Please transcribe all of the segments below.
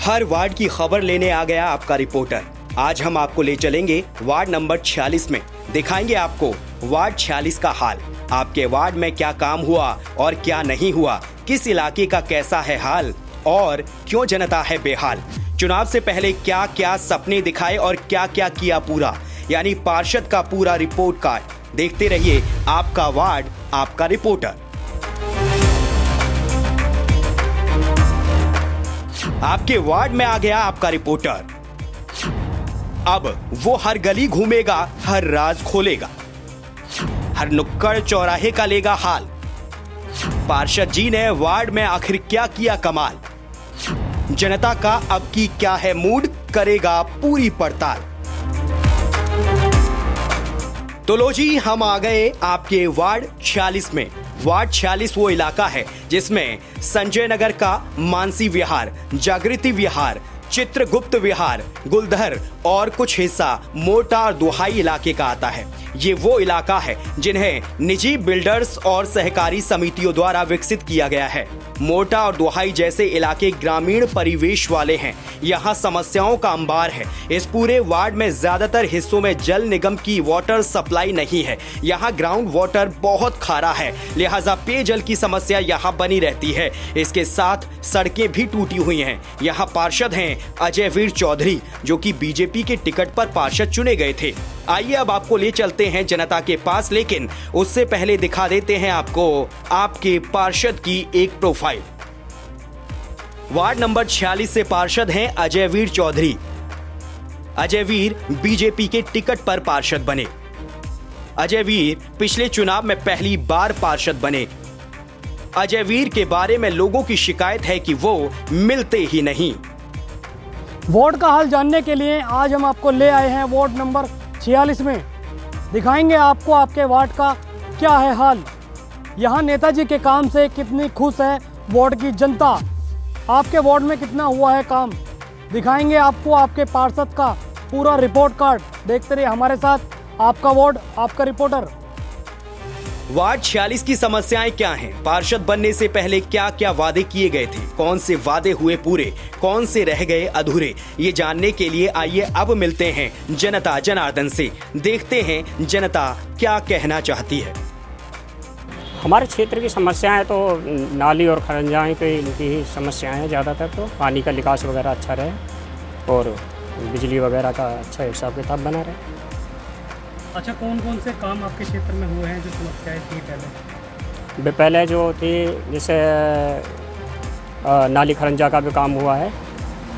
हर ward की खबर लेने आ गया आपका रिपोर्टर। आज हम आपको ले चलेंगे वार्ड नंबर 46 में। दिखाएंगे आपको वार्ड 46 का हाल। आपके वार्ड में क्या काम हुआ और क्या नहीं हुआ, किस इलाके का कैसा है हाल और क्यों जनता है बेहाल। चुनाव से पहले क्या क्या सपने दिखाए और क्या क्या किया पूरा, यानी पार्षद का पूरा रिपोर्ट कार्ड। देखते रहिए आपका वार्ड आपका रिपोर्टर। आपके वार्ड में आ गया आपका रिपोर्टर। अब वो हर गली घूमेगा, हर राज खोलेगा, हर नुक्कड़ चौराहे का लेगा हाल। पार्षद जी ने वार्ड में आखिर क्या किया कमाल, जनता का अब की क्या है मूड, करेगा पूरी पड़ताल। तो लो जी, हम आ गए आपके वार्ड 46 में। वार्ड 46 वो इलाका है जिसमें संजय नगर का मानसी विहार, जागृति विहार, चित्रगुप्त विहार, गुलधर और कुछ हिस्सा मोटा और दुहाई इलाके का आता है। ये वो इलाका है जिन्हें निजी बिल्डर्स और सहकारी समितियों द्वारा विकसित किया गया है। मोटा और दुहाई जैसे इलाके ग्रामीण परिवेश वाले हैं। यहाँ समस्याओं का अंबार है। इस पूरे वार्ड में ज्यादातर हिस्सों में जल निगम की वाटर सप्लाई नहीं है। यहाँ ग्राउंड वाटर बहुत खारा है, लिहाजा पेयजल की समस्या यहाँ बनी रहती है। इसके साथ सड़कें भी टूटी हुई हैं। यहाँ पार्षद हैं अजय वीर चौधरी, जो कि बीजेपी के टिकट पर पार्षद चुने गए थे। आइए अब आपको ले चलते हैं जनता के पास, लेकिन उससे पहले दिखा देते हैं आपको आपके पार्षद की एक प्रोफाइल। वार्ड नंबर 46 से पार्षद हैं अजय वीर चौधरी। अजय वीर बीजेपी के टिकट पर पार्षद बने। अजय वीर पिछले चुनाव में पहली बार पार्षद बने। अजय वीर के बारे में लोगों की शिकायत है कि वो मिलते ही नहीं। वार्ड का हाल जानने के लिए आज हम आपको ले आए हैं वार्ड नंबर 46 में। दिखाएंगे आपको आपके वार्ड का क्या है हाल, यहाँ नेताजी के काम से कितनी खुश है वार्ड की जनता, आपके वार्ड में कितना हुआ है काम। दिखाएंगे आपको आपके पार्षद का पूरा रिपोर्ट कार्ड। देखते रहिए हमारे साथ, आपका वार्ड आपका रिपोर्टर। वार्ड 46 की समस्याएं क्या हैं? पार्षद बनने से पहले क्या क्या वादे किए गए थे? कौन से वादे हुए पूरे, कौन से रह गए अधूरे? ये जानने के लिए आइए अब मिलते हैं जनता जनार्दन से। देखते हैं जनता क्या कहना चाहती है। हमारे क्षेत्र की समस्याएं तो नाली और खरंजाएं की इनकी ही समस्याएं हैं ज़्यादातर। तो पानी का निकास वगैरह अच्छा रहे और बिजली वगैरह का अच्छा हिसाब किताब बना रहे। अच्छा, कौन कौन से काम आपके क्षेत्र में हुए हैं जो समस्याएं थी पहले? पहले जो थी जैसे नाली खरंजा का भी काम हुआ है,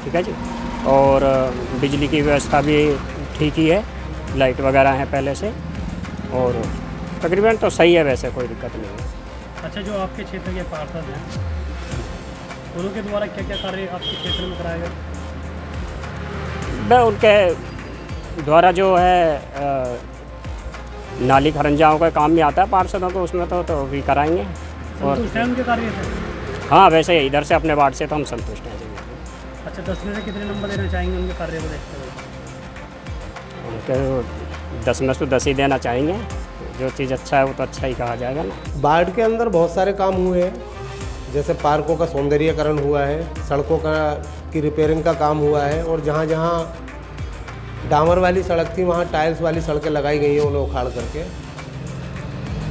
ठीक है जी, और बिजली की व्यवस्था भी ठीक ही है, लाइट वगैरह हैं पहले से, और तकरीबन तो सही है, वैसे कोई दिक्कत नहीं है। अच्छा, जो आपके क्षेत्र के पार्षद हैं उनके द्वारा क्या क्या कार्य आपके क्षेत्र में कराए गए? वह उनके द्वारा जो है नाली खरंजाओं का काम भी आता है पार्षदों को, उसमें तो भी कराएंगे। और उनके कार्य से? हाँ, वैसे इधर से अपने वार्ड से तो हम संतुष्ट हैं। अच्छा, 10 में से कितने नंबर देना चाहेंगे उनके कार्य को देखते हुए? उनके 10 में से 10 ही देना चाहेंगे। जो चीज़ अच्छा है वो तो अच्छा ही कहा जाएगा ना। वार्ड के अंदर बहुत सारे काम हुए हैं, जैसे पार्कों का सौंदर्यीकरण हुआ है, सड़कों की रिपेयरिंग का काम हुआ है, और जहाँ जहाँ डामर वाली सड़क थी वहाँ टाइल्स वाली सड़कें लगाई गई हैं उन्हें उखाड़ करके,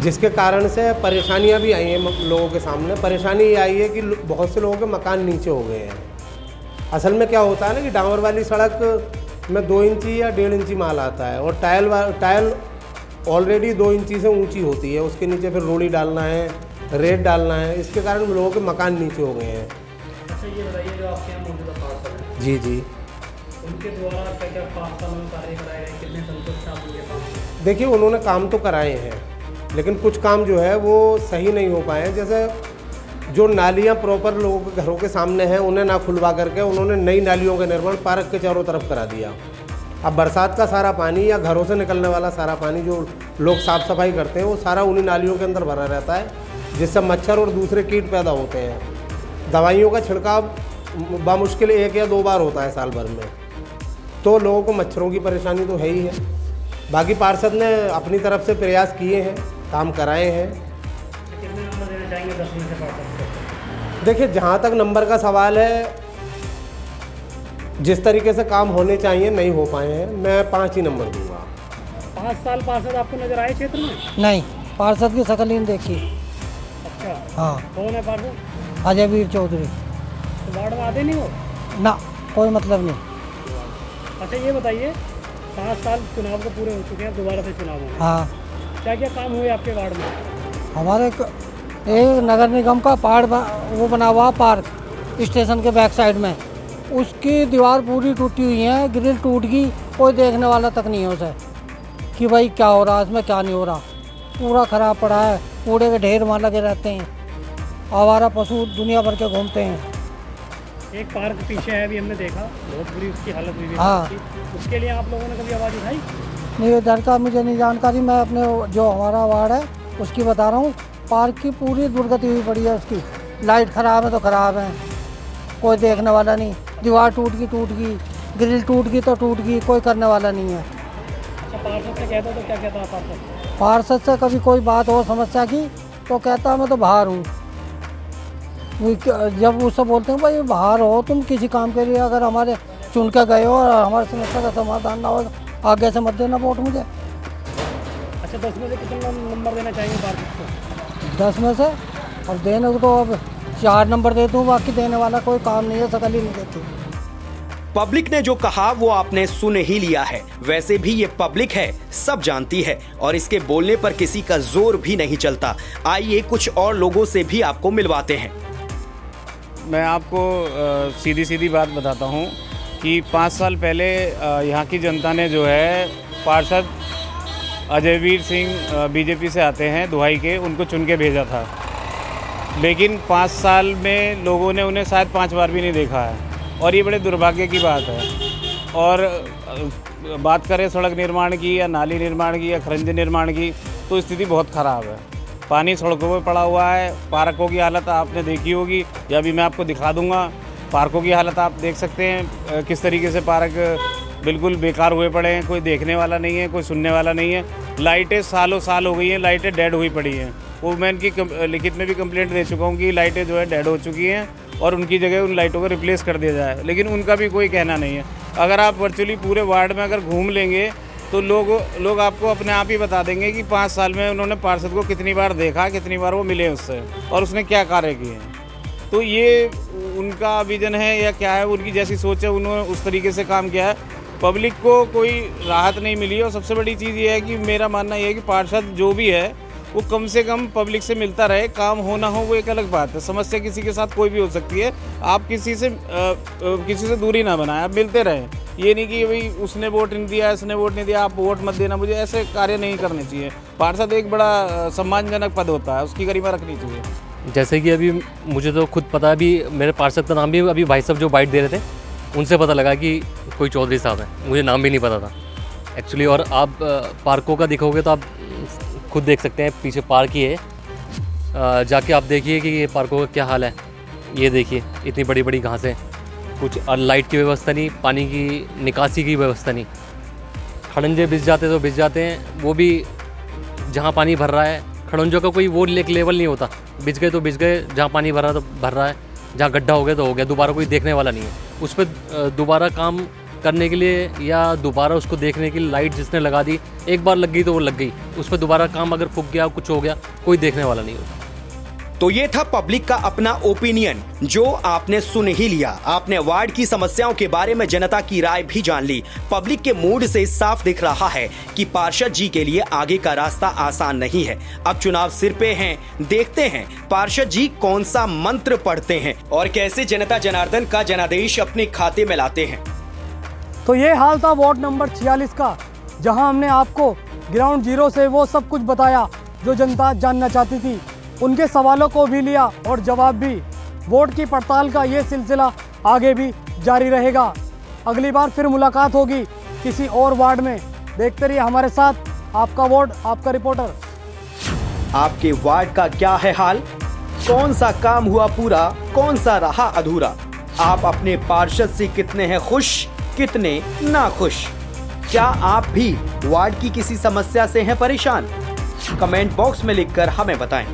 जिसके कारण से परेशानियाँ भी आई हैं लोगों के सामने। परेशानी ये आई है कि बहुत से लोगों के मकान नीचे हो गए हैं। असल में क्या होता है ना कि डामर वाली सड़क में 2 इंची या 1.5 इंची माल आता है, और टाइल ऑलरेडी 2 इंची से ऊंची होती है, उसके नीचे फिर रोड़ी डालना है, रेत डालना है, इसके कारण लोगों के मकान नीचे हो गए हैं। अच्छा, ये बताइए, जो आपके यहाँ मौजूदा पार्षद हैं, जी जी, उनके द्वारा क्या क्या 5 सालों में कार्य कराए गए, कितने संतुष्ट आप उनके काम? देखिए, उन्होंने काम तो कराए हैं, लेकिन कुछ काम जो है वो सही नहीं हो पाए हैं। जैसे जो नालियाँ प्रॉपर लोगों के घरों के सामने हैं उन्हें ना खुलवा करके उन्होंने नई नालियों का निर्माण पार्क के चारों तरफ करा दिया। अब बरसात का सारा पानी या घरों से निकलने वाला सारा पानी जो लोग साफ़ सफाई करते हैं वो सारा उन्हीं नालियों के अंदर भरा रहता है, जिससे मच्छर और दूसरे कीट पैदा होते हैं। दवाइयों का छिड़काव बामुश्किल 1 या 2 बार होता है साल भर में, तो लोगों को मच्छरों की परेशानी तो है ही है। बाकी पार्षद ने अपनी तरफ से प्रयास किए हैं, काम कराए हैं। कितने नंबर देना चाहेंगे 10 में से पार्षद को? देखिए, जहाँ तक नंबर का सवाल है, जिस तरीके से काम होने चाहिए नहीं हो पाए हैं। मैं 5 ही नंबर दूंगा। 5 साल पार्षद आपको नजर आए क्षेत्र में? नहीं, पार्षद की शक्ल ही नहीं देखी। अच्छा, हाँ, कौन है पार्षद? अजय वीर चौधरी। तो वार्ड में आते नहीं हो? ना, कोई मतलब नहीं। अच्छा ये बताइए, 5 साल चुनाव को पूरे हो चुके हैं, दोबारा से चुनाव होंगे, हाँ, क्या क्या काम हुए आपके वार्ड में? हमारे एक नगर निगम का वो बना हुआ पार्क स्टेशन के बैक साइड में, उसकी दीवार पूरी टूटी हुई है, ग्रिल टूट गई, कोई देखने वाला तक नहीं है उसे कि भाई क्या हो रहा है इसमें, क्या नहीं हो रहा, पूरा ख़राब पड़ा है। कूड़े के ढेर वहाँ लगे रहते हैं, आवारा पशु दुनिया भर के घूमते हैं। एक पार्क पीछे है, अभी हमने देखा, बहुत बुरी उसकी हालत हुई है। हाँ। उसके लिए आप लोगों ने कभी आवाज़ उठाई? नहीं, इधर का मुझे नहीं जानकारी, मैं अपने जो हमारा वार्ड है उसकी बता रहा हूँ। पार्क की पूरी दुर्गति हुई पड़ी है, उसकी लाइट ख़राब है तो ख़राब है, कोई देखने वाला नहीं। दीवार टूट गई, ग्रिल टूट गई तो टूट गई, कोई करने वाला नहीं है। अच्छा, पार्षद से कहते हो तो क्या कहता है पार्षद? पार्षद से कभी कोई बात हो समस्या की तो कहता मैं तो बाहर हूँ। जब उससे बोलते हैं भाई बाहर हो तुम किसी काम के लिए, अगर हमारे चुन के गए हो और हमारे समस्या का समाधान ना हो आगे से मत देना वोट मुझे। अच्छा, 10 में से कितना नंबर देना चाहिए पार्षद को? 10 में से, और देने को तो अब 4 नंबर देता हूँ, बाकी देने वाला कोई काम नहीं है, शकल ही नहीं देती। पब्लिक ने जो कहा वो आपने सुन ही लिया है। वैसे भी ये पब्लिक है, सब जानती है और इसके बोलने पर किसी का जोर भी नहीं चलता। आइए कुछ और लोगों से भी आपको मिलवाते हैं। मैं आपको सीधी बात बताता हूँ कि 5 साल पहले यहाँ की जनता ने जो है पार्षद अजय वीर सिंह बीजेपी से आते हैं दुहाई के, उनको चुन के भेजा था। लेकिन 5 साल में लोगों ने उन्हें शायद 5 बार भी नहीं देखा है और ये बड़े दुर्भाग्य की बात है। और बात करें सड़क निर्माण की या नाली निर्माण की या खरंज निर्माण की तो स्थिति बहुत ख़राब है। पानी सड़कों पर पड़ा हुआ है, पार्कों की हालत आपने देखी होगी या भी मैं आपको दिखा दूंगा। पार्कों की हालत आप देख सकते हैं किस तरीके से पार्क बिल्कुल बेकार हुए पड़े हैं, कोई देखने वाला नहीं है, कोई सुनने वाला नहीं है। लाइटें सालों साल हो गई हैं, लाइटें डेड हुई पड़ी हैं। वो मैं इनकी लिखित में भी कंप्लेंट दे चुका हूँ कि लाइटें जो है डेड हो चुकी हैं और उनकी जगह उन लाइटों को रिप्लेस कर दिया जाए, लेकिन उनका भी कोई कहना नहीं है। अगर आप वर्चुअली पूरे वार्ड में अगर घूम लेंगे तो लोग आपको अपने आप ही बता देंगे कि 5 साल में उन्होंने पार्षद को कितनी बार देखा, कितनी बार वो मिले उससे और उसने क्या कार्य किए हैं। तो ये उनका विजन है या क्या है, उनकी जैसी सोच है, उन्होंने उस तरीके से काम किया है। पब्लिक को कोई राहत नहीं मिली और सबसे बड़ी चीज़ ये है कि मेरा मानना ये है कि पार्षद जो भी है वो कम से कम पब्लिक से मिलता रहे। काम हो ना हो वो एक अलग बात है, समस्या किसी के साथ कोई भी हो सकती है, आप किसी से दूरी ना बनाएं, आप मिलते रहें। ये नहीं कि भाई उसने वोट नहीं दिया, इसने वोट नहीं दिया, आप वोट मत देना मुझे, ऐसे कार्य नहीं करने चाहिए। पार्षद एक बड़ा सम्मानजनक पद होता है, उसकी गरिमा रखनी चाहिए। जैसे कि अभी मुझे तो खुद पता है, अभी मेरे पार्षद का नाम भी अभी भाई साहब जो बाइट दे रहे थे उनसे पता लगा कि कोई चौधरी साहब है, मुझे नाम भी नहीं पता था एक्चुअली। और आप पार्कों का दिखोगे तो आप खुद देख सकते हैं, पीछे पार्क ही है, जाके आप देखिए कि ये पार्कों का क्या हाल है। ये देखिए इतनी बड़ी बड़ी घासें, कुछ लाइट की व्यवस्था नहीं, पानी की निकासी की व्यवस्था नहीं। खड़ंजे भिज जाते तो भिज जाते हैं, वो भी जहाँ पानी भर रहा है खड़ंजों का कोई वो लेवल नहीं होता, भिज गए तो भिज गए, जहाँ पानी भर रहा तो भर रहा है, जहाँ गड्ढा हो गया तो हो गया, दोबारा कोई देखने वाला नहीं है। उस पर दोबारा काम करने के लिए या दोबारा उसको देखने के लिए लाइट जिसने लगा दी, एक बार लग गई तो वो लग गई, उस पर दोबारा काम अगर फूक गया कुछ हो गया कोई देखने वाला नहीं होता। तो ये था पब्लिक का अपना ओपिनियन जो आपने सुन ही लिया। आपने वार्ड की समस्याओं के बारे में जनता की राय भी जान ली। पब्लिक के मूड से साफ दिख रहा है कि पार्षद जी के लिए आगे का रास्ता आसान नहीं है। अब चुनाव सिर पे हैं, देखते हैं पार्षद जी कौन सा मंत्र पढ़ते हैं और कैसे जनता जनार्दन का जनादेश अपने खाते में लाते हैं। तो ये हाल था वार्ड नंबर 46 का, जहां हमने आपको ग्राउंड जीरो से वो सब कुछ बताया जो जनता जानना चाहती थी। उनके सवालों को भी लिया और जवाब भी। वोट की पड़ताल का ये सिलसिला आगे भी जारी रहेगा। अगली बार फिर मुलाकात होगी किसी और वार्ड में। देखते रहिए हमारे साथ, आपका वार्ड आपका रिपोर्टर। आपके वार्ड का क्या है हाल? कौन सा काम हुआ पूरा, कौन सा रहा अधूरा? आप अपने पार्षद से कितने हैं खुश, कितने नाखुश? क्या आप भी वार्ड की किसी समस्या से हैं परेशान? कमेंट बॉक्स में लिखकर हमें बताएं।